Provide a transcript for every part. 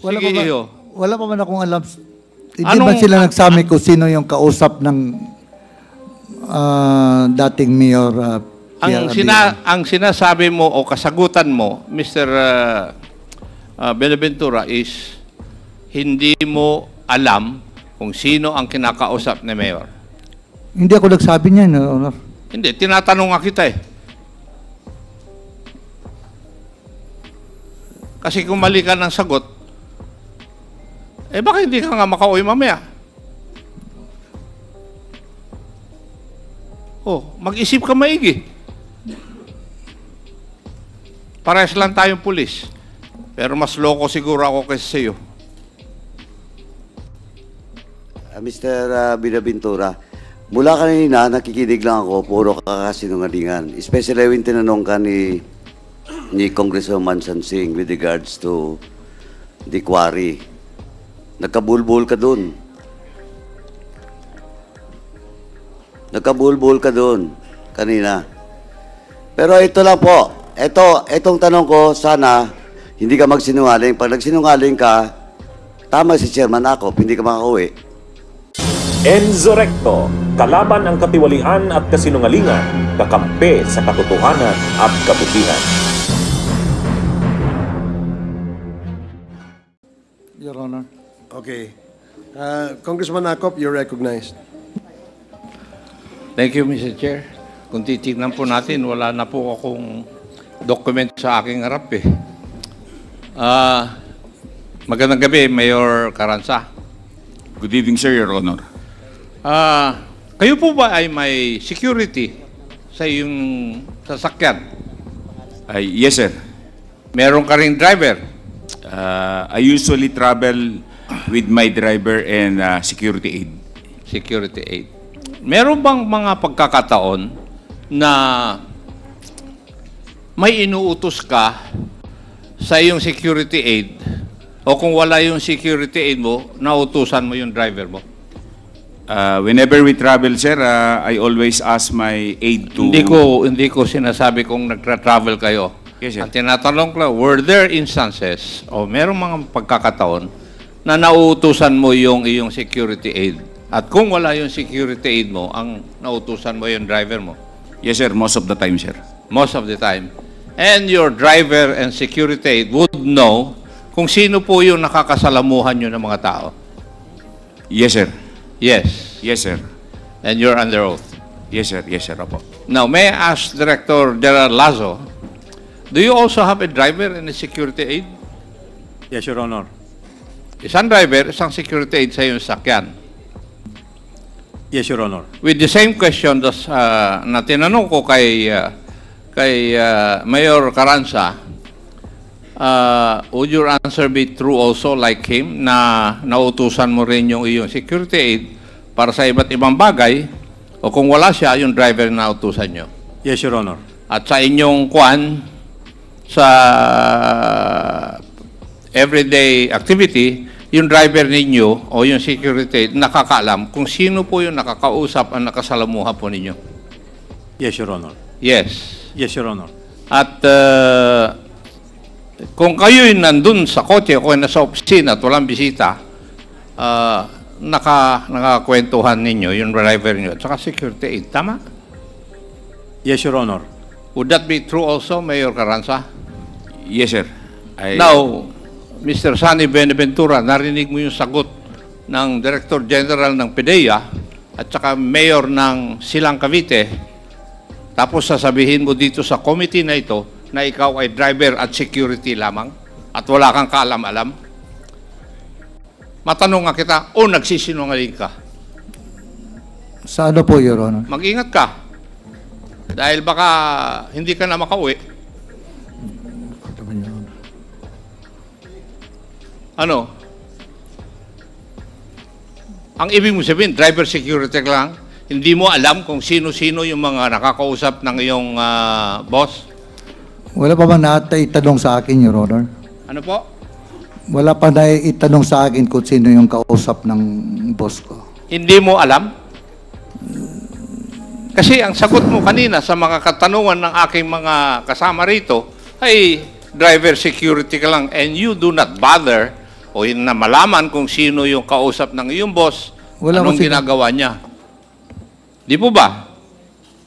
Wala Sige, pa ba, Iho. wala pa man akong alam. Hindi Anong- ba sila nagsabi kung sino yung kausap ng dating Mayor Pierre Abia? Ang sinasabi mo o kasagutan mo, Mr. Benaventura, is hindi mo alam kung sino ang kinakausap ni Mayor. Hindi ako nagsabi niyan, Your Honor. Hindi, tinatanong nga kita eh. Kasi kung mali ka ng sagot, baka hindi ka nga makauwi mamaya. Mag-isip ka maigi. Parehas lang tayong pulis. Pero mas loko siguro ako kaysa sa'yo. Mr. Binaventura, mula kanina nakikinig lang ako, puro kakasinungalingan. Especially when tinanong ka ni Congressman Sansing with regards to the quarry. Nagkabulbul ka dun. Nagkabulbul ka dun kanina. Pero ito lang po. Itong tanong ko, sana hindi ka magsinungaling. Pag nagsinungaling ka, tama si Chairman Acop, hindi ka makauwi. Enzo Recto, kalaban ang katiwalian at kasinungalingan, kakampi sa katotohanan at kabutihan. Your Honor. Okay. Congressman Acop, you're recognized. Thank you, Mr. Chair. Kung titignan po natin, wala na po akong document sa aking harap eh. Magandang gabi, Mayor Carranza. Good evening, sir, Your Honor. Kayo po ba ay may security sa iyong sasakyan? Yes, sir. Meron ka ring driver? I usually travel with my driver and security aid. Security aid. Meron bang mga pagkakataon na may inuutos ka sa iyong security aid o kung wala yung security aid mo, nautusan mo yung driver mo? Whenever we travel, sir, I always ask my aid to... Hindi ko sinasabi kung nagtra-travel kayo. Yes, sir. Ang tinatanong ko, were there instances o merong mga pagkakataon na nauutusan mo yung iyong security aid? At kung wala yung security aid mo, ang nautusan mo yung driver mo? Yes, sir. Most of the time, sir. Most of the time. And your driver and security aid would know kung sino po yung nakakasalamuhan nyo ng mga tao? Yes, sir. Yes. Yes, sir. And you're under oath? Yes, sir. Yes, sir. Opo. Now, may I ask Director Gerald Lazo, do you also have a driver and a security aid? Yes, Your Honor. Isang driver, isang security aid sa iyong sakyan. Yes, Your Honor. With the same question na tinanong ko kay Mayor Carranza, would your answer be true also like him na nautusan mo rin yung iyong security aid para sa iba't ibang bagay o kung wala siya, yung driver na nautusan nyo? Yes, Your Honor. At sa inyong sa everyday activity, yung driver ninyo o yung security nakakaalam kung sino po yung nakakausap ang nakasalamuha po ninyo? Yes, Your Honor. Yes. Yes, Your Honor. At kung kayo'y nandun sa kotse o nasa opisina at walang bisita, nakakwentuhan ninyo yung driver nyo at saka security aid. Tama? Yes, Your Honor. Would that be true also, Mayor Carranza? Yes, sir. Now, Mr. Sunny Benaventura, narinig mo yung sagot ng Director General ng PDEA at saka Mayor ng Silang Cavite. Tapos sasabihin mo dito sa committee na ito na ikaw ay driver at security lamang at wala kang kaalam-alam. Matanong nga kita, nagsisinungaling ka? Sa ano po, Your Honor? Mag-ingat ka. Dahil baka hindi ka na makauwi. Ano? Ang ibig mo sabihin, driver security lang, hindi mo alam kung sino-sino yung mga nakakausap ng iyong boss? Wala pa ba naitanong sa akin, Your Honor? Ano po? Wala pa naitanong sa akin kung sino yung kausap ng boss ko. Hindi mo alam? Kasi ang sagot mo kanina sa mga katanungan ng aking mga kasama rito ay driver security ka lang and you do not bother o na malaman kung sino yung kausap ng iyong boss, Wala anong ko ginagawa niya. Di po ba?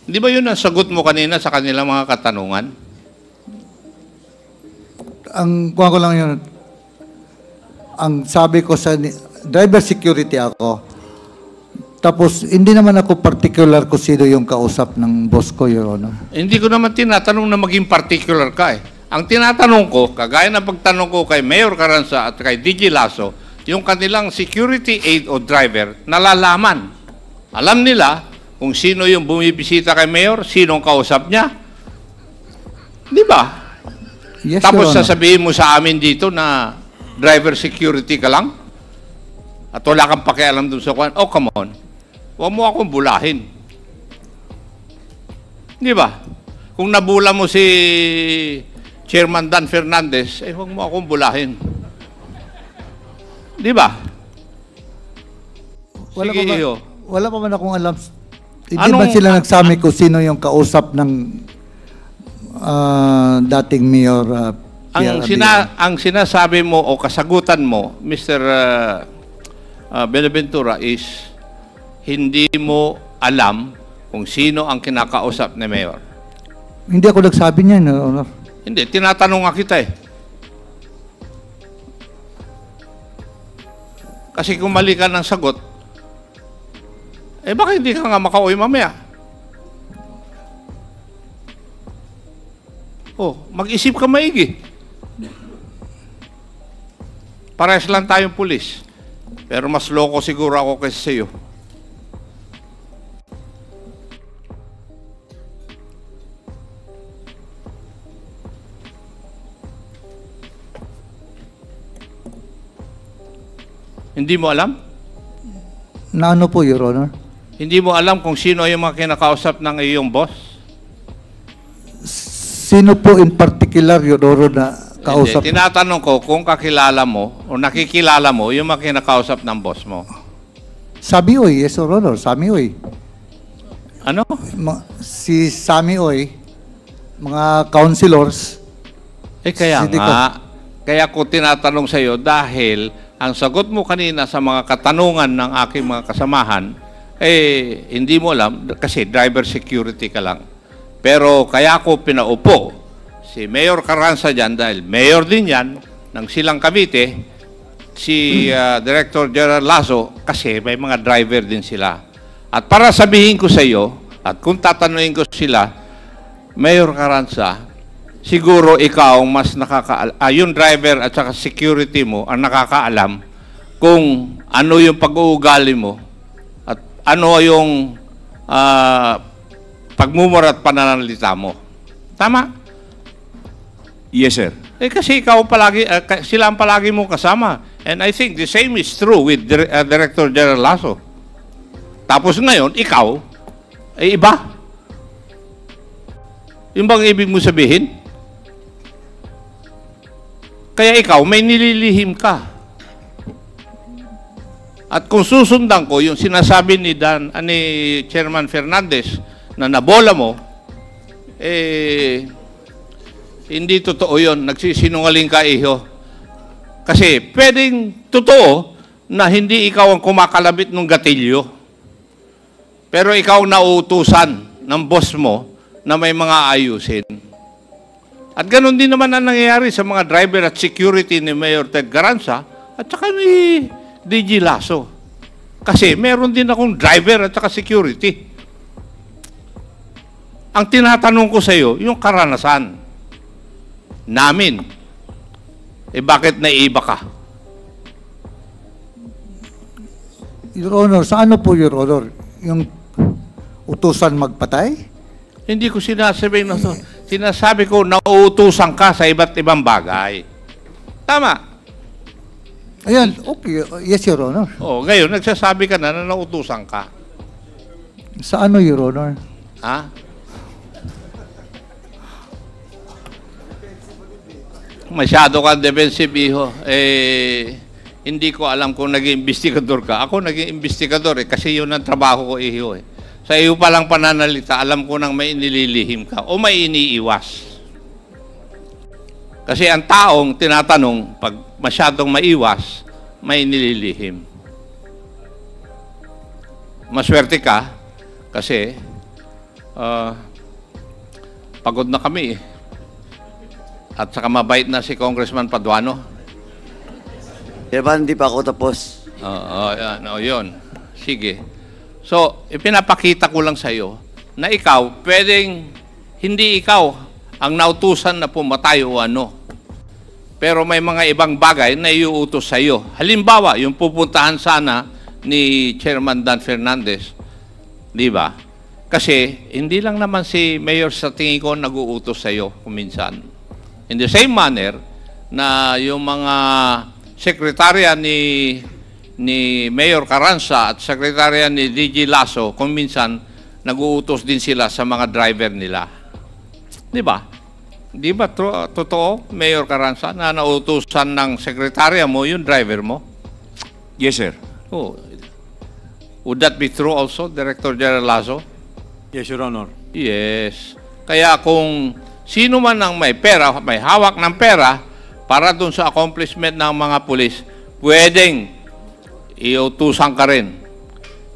Di ba yun ang sagot mo kanina sa kanilang mga katanungan? Ang kuha ko lang yun, ang sabi ko sa driver security ako, tapos hindi naman ako particular kung sino yung kausap ng boss ko, Your Honor. Hindi ko naman tinatanong na maging particular ka eh. Ang tinatanong ko, kagaya ng pagtanong ko kay Mayor Carranza at kay DJ Lasso, yung kanilang security aid o driver, nalalaman. Alam nila kung sino yung bumibisita kay Mayor, sinong kausap niya. Di ba? Yes, Tapos Your Honor. sasabihin mo sa amin dito na driver security ka lang? At wala kang pakialam dun sa kwan? Oh, come on. Huwag mo akong bulahin. Di ba? Kung nabula mo si Chairman Dan Fernandez, eh huwag mo akong bulahin. Di ba? Wala Sige, pa iyo. wala pa man akong alam. Hindi Anong- ba sila nagsabi kung sino yung kausap ng dating Mayor Pierre Abia? Ang sinasabi mo o kasagutan mo, Mr. Benaventura, is hindi mo alam kung sino ang kinakausap ni Mayor. Hindi ako nagsabi niyan, Your Honor. Hindi, tinatanong nga kita eh. Kasi kung mali ka ng sagot, eh baka hindi ka nga makauwi mamaya. Oh, mag-isip ka maigi. Parehas lang tayong pulis. Pero mas loko siguro ako kaysa sa'yo. Hindi mo alam? Na ano po, Your Honor? Hindi mo alam kung sino yung mga kinakausap ng iyong boss? Sino po in particular, Your Honor, na kausap? Hindi. Tinatanong ko kung kakilala mo o nakikilala mo yung mga kinakausap ng boss mo. Sami Oy, yes, Your Honor. Sami Oy. Ano? Si Sami Oy, mga councilors. Eh kaya City nga, kaya ko tinatanong sa iyo dahil ang sagot mo kanina sa mga katanungan ng aking mga kasamahan, eh hindi mo alam kasi driver security ka lang. Pero kaya ko pinaupo si Mayor Carranza dyan dahil mayor din yan ng Silang Cavite, si Director General Lasso kasi may mga driver din sila. At para sabihin ko sa iyo, at kung tatanungin ko sila, Mayor Carranza, siguro ikaw mas yung driver at saka security mo ang nakakaalam kung ano yung pag-uugali mo at ano yung pagmumura at pananalita mo. Tama? Yes, sir. Eh kasi ikaw palagi, sila ang palagi mong kasama. And I think the same is true with Director General Lasso. Tapos ngayon, ikaw, ay iba. Yung bang ibig mo sabihin? Kaya ikaw, may nililihim ka. At kung susundan ko, yung sinasabi ni Chairman Fernandez na nabola mo, eh, hindi totoo yun. Nagsisinungaling ka, iho. Kasi pwedeng totoo na hindi ikaw ang kumakalabit ng gatilyo. Pero ikaw nauutusan ng boss mo na may mga ayusin. At ganun din naman ang nangyayari sa mga driver at security ni Mayor Ted Carranza at saka ni DJ Lasso. Kasi meron din akong driver at saka security. Ang tinatanong ko sa iyo, yung karanasan namin, eh bakit naiiba ka? Your Honor, sa ano po, Your Honor? Yung utusan magpatay? Hindi ko sinasabi na to. Sinasabi ko, nauutusan ka sa iba't ibang bagay. Tama. Ayan, okay. Yes, Your Honor. Oh, ngayon, nagsasabi ka na nauutusan ka. Sa ano, Your Honor? Ha? Masyado kang defensive, iho. Eh, hindi ko alam kung naging investigador ka. Ako naging investigador eh, kasi yun ang trabaho ko, iho eh. Sa iyo palang pananalita, alam ko nang may inililihim ka o may iniiwas. Kasi ang taong tinatanong, pag masyadong maiwas, may nililihim. Maswerte ka kasi pagod na kami. At saka mabait na si Congressman Paduano. Chairman, hindi pa ako tapos. Yun. Sige. So, ipinapakita ko lang sa iyo na ikaw, pwedeng hindi ikaw ang nautusan na pumatay o ano. Pero may mga ibang bagay na iuutos sa iyo. Halimbawa, yung pupuntahan sana ni Chairman Dan Fernandez. Di ba? Kasi hindi lang naman si Mayor sa tingin ko nag-uutos sa iyo kuminsan. In the same manner na yung mga sekretarya ni Mayor Carranza at sekretarya ni DG Lasso, kung minsan nag-uutos din sila sa mga driver nila. Di ba? Di ba totoo, Mayor Carranza, na nautusan ng sekretarya mo yung driver mo? Yes, sir. Oh. Would that be true also, Director General Lasso? Yes, Your Honor. Yes. Kaya kung sino man ang may pera, may hawak ng pera para dun sa accomplishment ng mga pulis, pwedeng iutusan ka rin.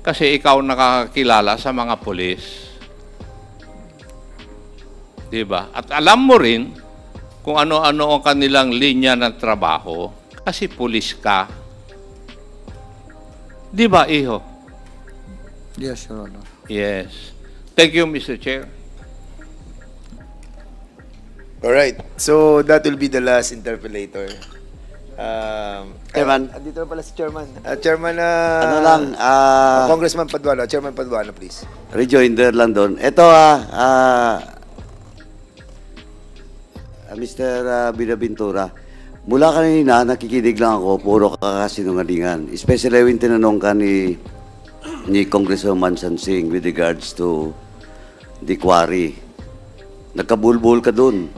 Kasi ikaw nakakilala sa mga pulis. Diba? At alam mo rin kung ano-ano ang kanilang linya ng trabaho kasi pulis ka. Diba, Iho? Yes, Your Honor. Yes. Thank you, Mr. Chair. All right. So that will be the last interpellator. Chairman. Andito na pala si Chairman. Chairman, Ano lang, Congressman Paduano. Chairman Paduano, please. rejoinder lang doon. Ito, Mr. Binabintura, mula kanina, nakikinig lang ako, puro kakasinungalingan. Especially when tinanong ka ni Congressman Sansing with regards to the quarry. Nagkabulbul ka doon.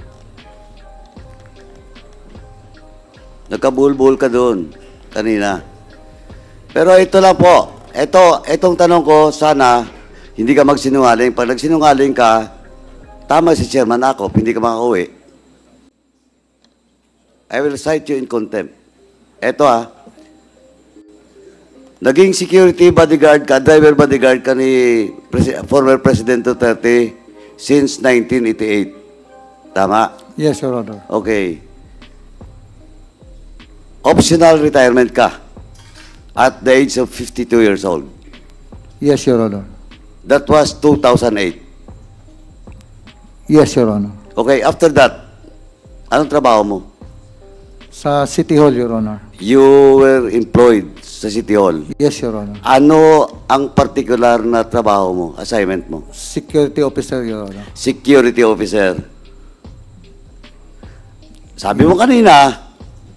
Nagkabulbul ka doon kanina. Pero ito lang po. Itong tanong ko, sana hindi ka magsinungaling. Pag nagsinungaling ka, tama si Chairman Akop, hindi ka makauwi. I will cite you in contempt. Ito naging security bodyguard ka, driver bodyguard ka ni former President Duterte since 1988. Tama? Yes, Your Honor. Okay. Optional retirement ka at the age of 52 years old. Yes, Your Honor. That was 2008. Yes, Your Honor. Okay, after that, anong trabaho mo? Sa City Hall, Your Honor. You were employed sa City Hall. Yes, Your Honor. Ano ang particular na trabaho mo, assignment mo? Security Officer, Your Honor. Security officer. Sabi mo kanina,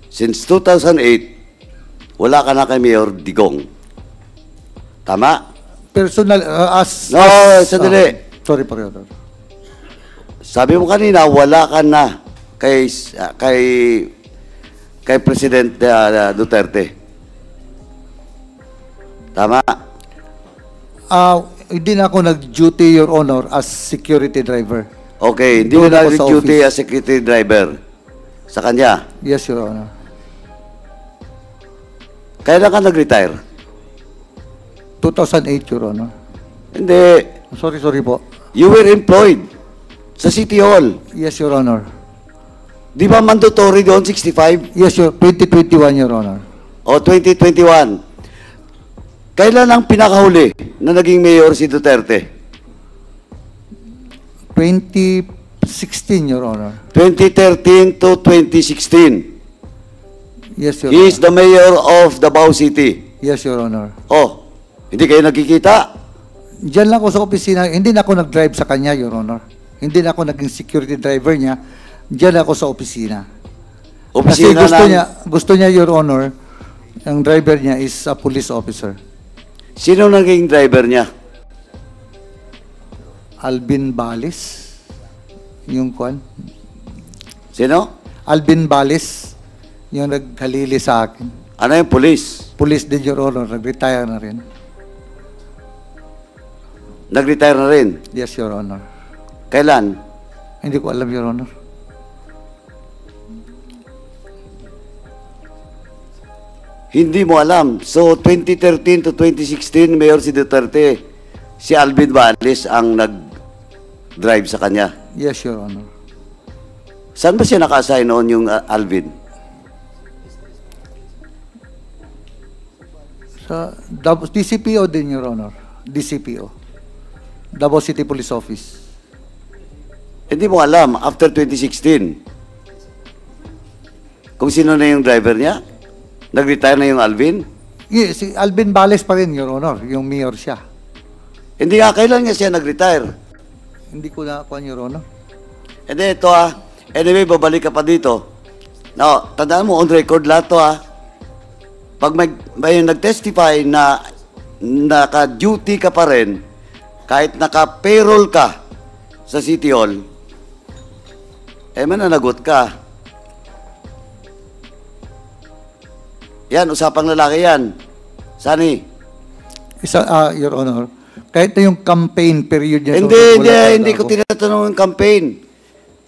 since 2008, wala ka na kay Mayor Digong. Tama? Personal, No, sandali. Sorry po, Your Honor. Sabi mo kanina, wala ka na kay President Duterte. Tama? Hindi na ako nag-duty, Your Honor, as security driver. Okay, hindi Doon mo ako sa nag-duty office. as security driver sa kanya. Yes, Your Honor. Kailan ka nag-retire? 2008, Your Honor. Hindi. Sorry po. You were employed sa City Hall. Yes, Your Honor. Di ba mandatory doon, 65? Yes, 2021, Your Honor. O 2021? Kailan ang pinakahuli na naging mayor si Duterte? 2016, Your Honor. 2013 to 2016. Yes, Your He is Honor. the mayor of Davao City. Yes, Your Honor. Oh, hindi kayo nagkikita? Diyan lang ako sa opisina. Hindi na ako nag-drive sa kanya, Your Honor. Hindi na ako naging security driver niya. Diyan ako sa opisina. Kasi Opisina gusto niya, Your Honor, ang driver niya is a police officer. Sino naging driver niya? Alvin Balis. Yung kwan. Sino? Alvin Balis. Yung naghalili sa akin. Ano yung police? Police din, Your Honor. Nag-retire na rin. Nag-retire na rin. Yes, Your Honor. Kailan? Hindi ko alam, Your Honor. Hindi mo alam. So, 2013 to 2016, Mayor si Duterte, si Alvin Valles ang nag-drive sa kanya. Yes, Your Honor. Saan ba siya naka-assign noon yung Alvin? Sa DCPO din, Your Honor. DCPO. Davao City Police Office. Hindi mo alam, after 2016, kung sino na yung driver niya? Nag-retire na yung Alvin? Yes, si Alvin Valles pa rin, Your Honor. Yung mayor siya. Hindi nga, kailan nga siya nag-retire? Hindi ko na kuha, Your Honor. Hindi, ito anyway, babalik ka pa dito. Now, tandaan mo, on record lahat to Pag may nag-testify na naka-duty ka pa rin, kahit naka-payroll ka sa City Hall, mananagot ka. Yan, usapang lalaki yan. Sani? Your Honor, kahit na yung campaign period niya. Hindi ko tinatanong yung campaign.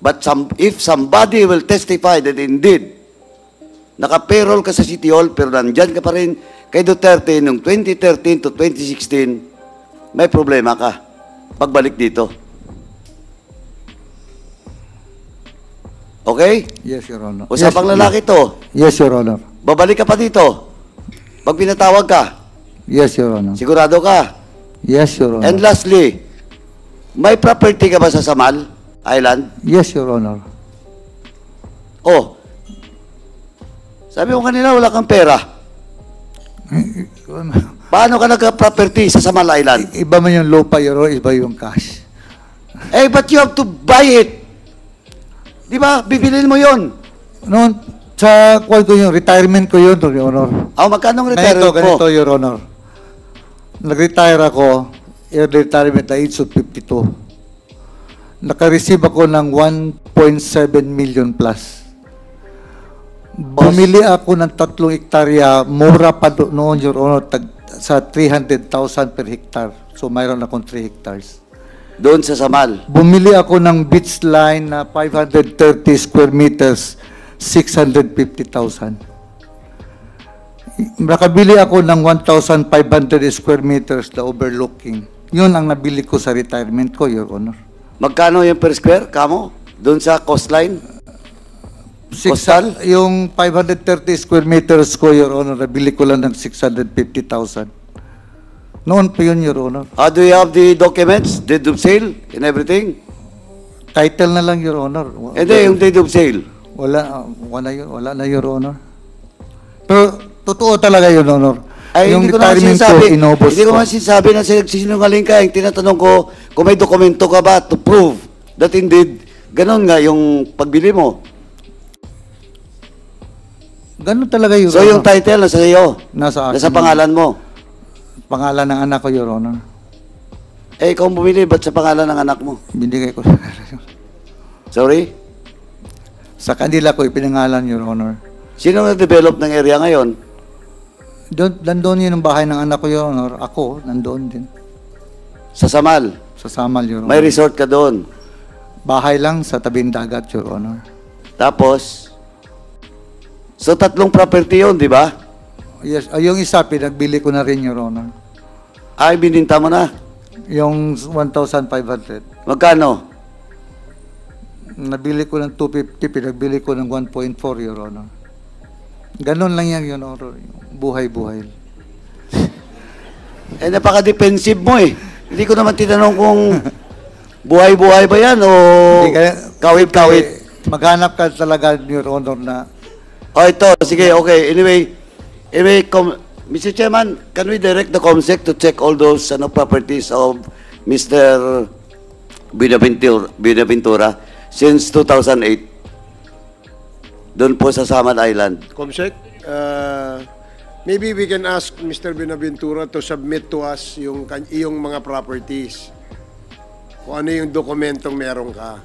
But if somebody will testify that indeed, naka-payroll ka sa City Hall, pero nandyan ka pa rin kay Duterte noong 2013 to 2016, may problema ka. Pagbalik dito. Okay? Yes, Your Honor. Usapang lalaki to. Yes, Your Honor. Babalik ka pa dito. Pag pinatawag ka. Yes, Your Honor. Sigurado ka. Yes, Your Honor. And lastly, may property ka ba sa Samal Island? Yes, Your Honor. Oh. Sabi mo kanina, wala kang pera. Paano ka nagka-property sa Samal Island? Iba man yung lupa, Your Honor, iba yung cash. But you have to buy it. Di ba? Bibilin mo yon. Noon, sa call ko yung retirement ko yun, Your Honor. Magkano ang retirement mo? Ganito, Your Honor. Nag-retire ako, early retirement na age of 52. Naka-receive ako ng 1.7 million plus. Bumili ako ng 3 hektarya, mura pa noon, Your Honor, sa 300,000 per hectare. So, mayroon akong 3 hectares. Doon sa Samal. Bumili ako ng beach line na 530 square meters, 650,000. Nakabili ako ng 1,500 square meters na overlooking. Yun ang nabili ko sa retirement ko, Your Honor. Magkano yung per square, kamo? Doon sa coastline? Coastal? Yung 530 square meters ko, Your Honor, nabili ko lang ng 650,000. Noon pa yun, Your Honor. Do you have the documents, deed of sale, and everything? Title na lang, Your Honor. Hindi, yung deed of sale. Wala na, Your Honor. Pero, totoo talaga, Your Honor. Yung hindi ko naman retirement sinasabi, ko, inubos hindi ko ko. naman sinasabi na sinungaling ka. Yung tinatanong ko, kung may dokumento ka ba to prove that indeed, ganun nga yung pagbili mo. Ganun talaga, Your So Honor. yung title nasa iyo? Nasa akin. Nasa pangalan mo? Pangalan ng anak ko, Your Honor. Ikaw ang bumili, ba't sa pangalan ng anak mo? Binigay ko. Sorry? Sa kanila ko ipinangalan, Your Honor. Sino nag-develop ng area ngayon? Nandoon yun ang bahay ng anak ko, Your Honor. Ako, nandoon din. Sa Samal? Sa Samal, Your Honor. May resort ka doon? Bahay lang sa tabing dagat, Your Honor. Tapos, so 3 property yun, di ba? Yes, yung isa, pinagbili ko na rin, Your Honor. Ay, bininta mo na. Yung 1,500. Magkano? Nabili ko ng 250, pinagbili ko ng 1.4, Your Honor. Ganon lang yan, Your Honor. Buhay-buhay. Napaka-defensive mo eh. Hindi ko naman tinanong kung buhay-buhay ba yan o kawit-kawit. Maghanap ka talaga, Your Honor, na... Ito. Sige, okay. Anyway, Mr. Chairman, can we direct the COMSEC to check all those properties of Mr. Binaventura since 2008? Doon po sa Samal Island. Comsec, maybe we can ask Mr. Binaventura to submit to us yung mga properties. Kung ano yung dokumentong meron ka.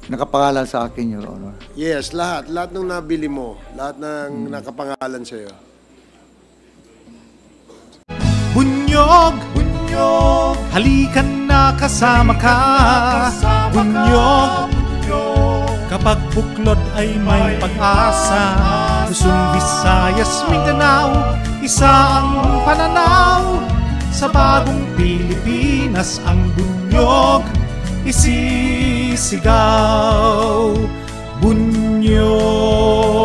Nakapangalan sa akin, Your Honor. Yes, lahat. Lahat ng nabili mo. Lahat ng nakapangalan sa'yo. Bunyog, bunyog, halikan na kasama ka. Bunyog, Kapag buklod ay may pag-asa, Luzon, Visayas, Mindanao, isa ang pananaw. Sa bagong Pilipinas ang bunyog isisigaw. Bunyog